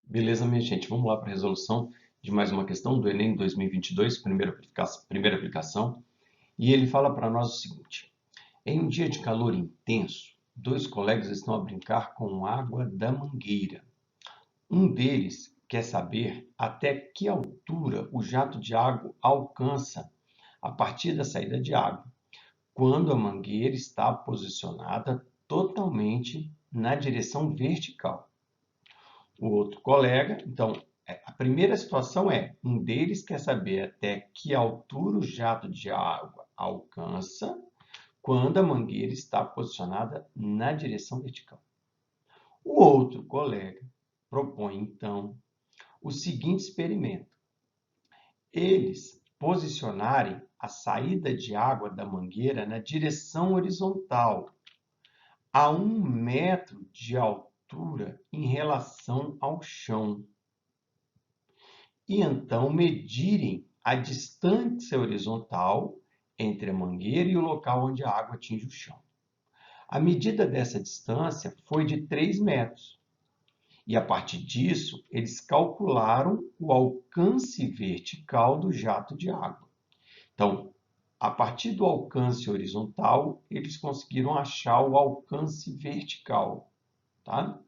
Beleza, minha gente? Vamos lá para a resolução de mais uma questão do Enem 2022, primeira aplicação. E ele fala para nós o seguinte: em um dia de calor intenso, dois colegas estão a brincar com água da mangueira. Um deles quer saber até que altura o jato de água alcança a partir da saída de água, quando a mangueira está posicionada totalmente na direção vertical. O outro colega, então, a primeira situação é, um deles quer saber até que altura o jato de água alcança quando a mangueira está posicionada na direção vertical. O outro colega propõe, então, o seguinte experimento: eles posicionarem a saída de água da mangueira na direção horizontal, a 1 metro de altura em relação ao chão. E então medirem a distância horizontal entre a mangueira e o local onde a água atinge o chão. A medida dessa distância foi de 3 metros. E a partir disso, eles calcularam o alcance vertical do jato de água. Então, a partir do alcance horizontal, eles conseguiram achar o alcance vertical, tá?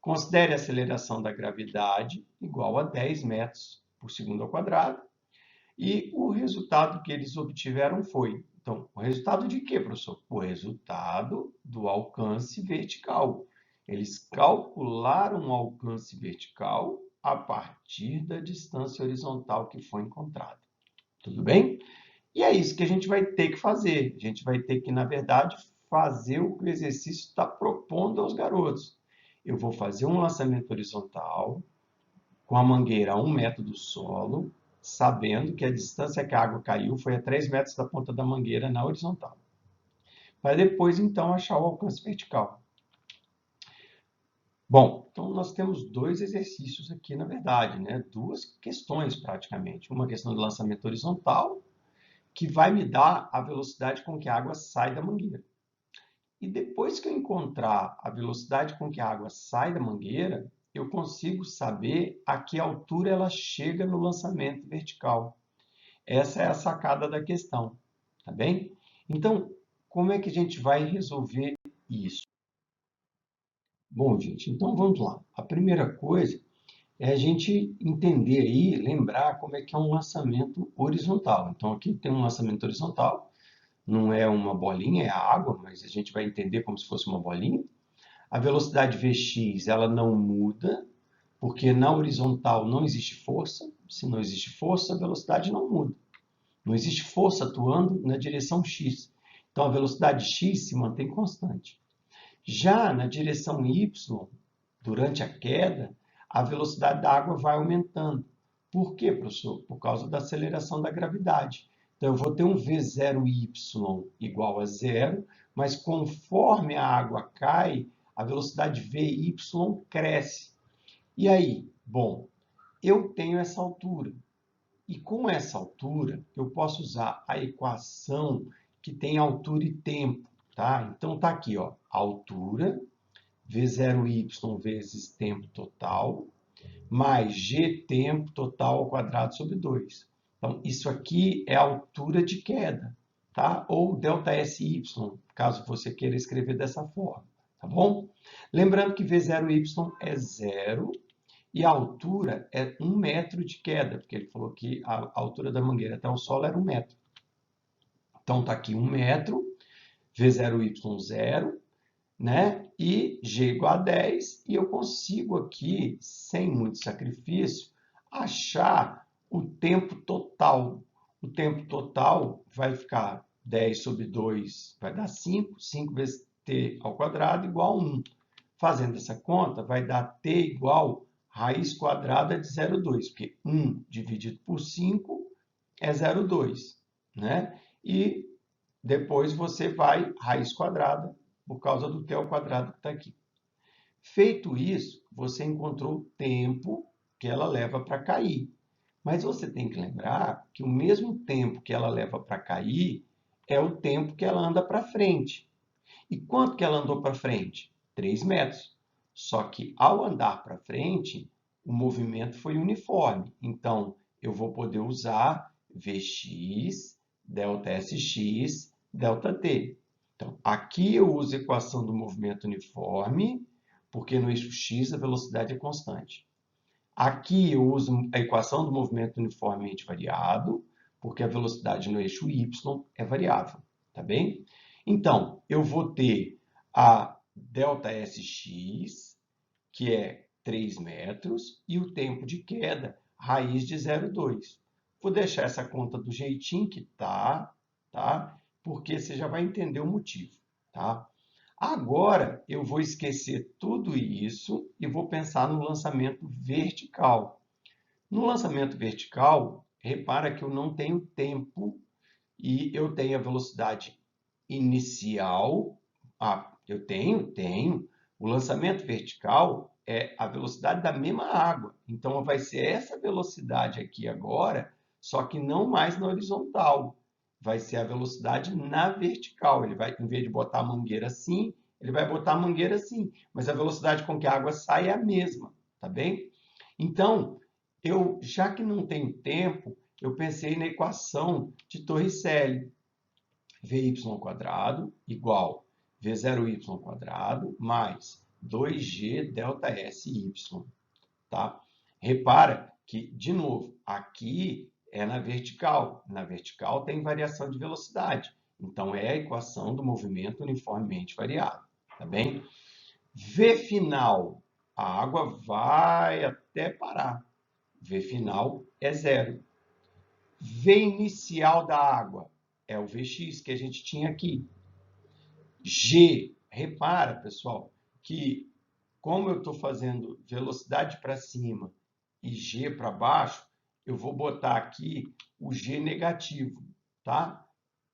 Considere a aceleração da gravidade igual a 10 metros por segundo ao quadrado. E o resultado que eles obtiveram foi, então, o resultado de quê, professor? O resultado do alcance vertical. Eles calcularam o alcance vertical a partir da distância horizontal que foi encontrada. Tudo bem? E é isso que a gente vai ter que fazer. A gente vai ter que, na verdade, fazer o que o exercício está propondo aos garotos. Eu vou fazer um lançamento horizontal com a mangueira a 1 metro do solo, sabendo que a distância que a água caiu foi a 3 metros da ponta da mangueira na horizontal. Para depois, então, achar o alcance vertical. Bom, então nós temos dois exercícios aqui, na verdade, né? Duas questões praticamente. Uma questão de lançamento horizontal, que vai me dar a velocidade com que a água sai da mangueira. E depois que eu encontrar a velocidade com que a água sai da mangueira, eu consigo saber a que altura ela chega no lançamento vertical. Essa é a sacada da questão, tá bem? Então, como é que a gente vai resolver isso? Bom, gente, então vamos lá. A primeira coisa é a gente entender aí, lembrar como é que é um lançamento horizontal. Então, aqui tem um lançamento horizontal, não é uma bolinha, é a água, mas a gente vai entender como se fosse uma bolinha. A velocidade Vx, ela não muda, porque na horizontal não existe força. Se não existe força, a velocidade não muda. Não existe força atuando na direção x. Então, a velocidade x se mantém constante. Já na direção y, durante a queda, a velocidade da água vai aumentando. Por quê, professor? Por causa da aceleração da gravidade. Então, eu vou ter um V0y igual a zero, mas conforme a água cai, a velocidade Vy cresce. E aí? Bom, eu tenho essa altura. E com essa altura, eu posso usar a equação que tem altura e tempo, tá? Então, tá aqui, ó, altura, V0y vezes tempo total, mais g tempo total ao quadrado sobre 2. Então, isso aqui é a altura de queda, tá? Ou ΔSy, caso você queira escrever dessa forma, tá bom? Lembrando que V0y é zero e a altura é 1 metro de queda, porque ele falou que a altura da mangueira até o solo era 1 metro. Então, está aqui 1 metro, V0y zero, né? E G igual a 10, e eu consigo aqui, sem muito sacrifício, achar o tempo total. O tempo total vai ficar 10 sobre 2 vai dar 5, 5 vezes t ao quadrado igual a 1. Fazendo essa conta, vai dar t igual raiz quadrada de 0,2, porque 1 dividido por 5 é 0,2, né? E depois você vai raiz quadrada, por causa do t ao quadrado que está aqui. Feito isso, você encontrou o tempo que ela leva para cair. Mas você tem que lembrar que o mesmo tempo que ela leva para cair é o tempo que ela anda para frente. E quanto que ela andou para frente? 3 metros. Só que ao andar para frente, o movimento foi uniforme. Então, eu vou poder usar Vx, ΔSx, ΔT. Então, aqui eu uso a equação do movimento uniforme, porque no eixo x a velocidade é constante. Aqui eu uso a equação do movimento uniformemente variado, porque a velocidade no eixo y é variável, tá bem? Então, eu vou ter a ΔSx, que é 3 metros, e o tempo de queda, raiz de 0,2. Vou deixar essa conta do jeitinho que tá? Porque você já vai entender o motivo, tá? Agora, eu vou esquecer tudo isso e vou pensar no lançamento vertical. No lançamento vertical, repara que eu não tenho tempo e eu tenho a velocidade inicial. Eu tenho. O lançamento vertical é a velocidade da mesma água. Então, vai ser essa velocidade aqui agora, só que não mais na horizontal. Vai ser a velocidade na vertical. Ele vai, em vez de botar a mangueira assim, ele vai botar a mangueira assim. Mas a velocidade com que a água sai é a mesma, tá bem? Então, já que não tenho tempo, eu pensei na equação de Torricelli. Vy² igual V0y² mais 2g ΔSy. Tá? Repara que, de novo, aqui é na vertical. Na vertical tem variação de velocidade. Então, é a equação do movimento uniformemente variado. Tá bem? V final, a água vai até parar. V final é 0. V inicial da água é o Vx que a gente tinha aqui. G, repara, pessoal, que como eu estou fazendo velocidade para cima e G para baixo, eu vou botar aqui o G negativo, tá?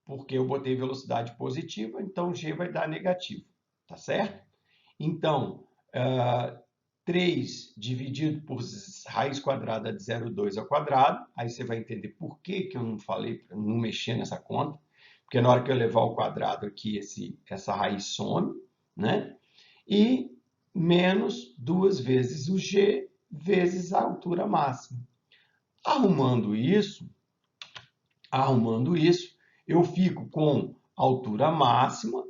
Porque eu botei velocidade positiva, então G vai dar negativo, tá certo? Então, 3 dividido por raiz quadrada de 0,2 ao quadrado, aí você vai entender por que eu não falei para não mexer nessa conta, porque na hora que eu levar ao quadrado aqui, essa raiz some, né? E menos 2 vezes o g vezes a altura máxima. Arrumando isso, eu fico com a altura máxima,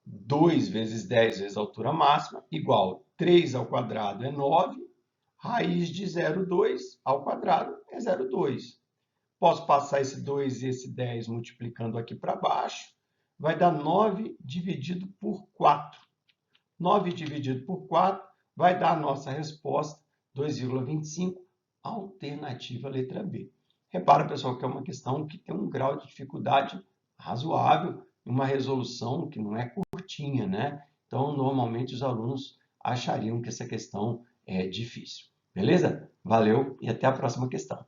2 vezes 10 vezes a altura máxima, igual 3 ao quadrado é 9, raiz de 0,2 ao quadrado é 0,2. Posso passar esse 2 e esse 10 multiplicando aqui para baixo, vai dar 9 dividido por 4. 9 dividido por 4 vai dar a nossa resposta, 2,25, alternativa letra B. Repara, pessoal, que é uma questão que tem um grau de dificuldade razoável, uma resolução que não é curtinha, né? Então, normalmente, os alunos achariam que essa questão é difícil. Beleza? Valeu e até a próxima questão.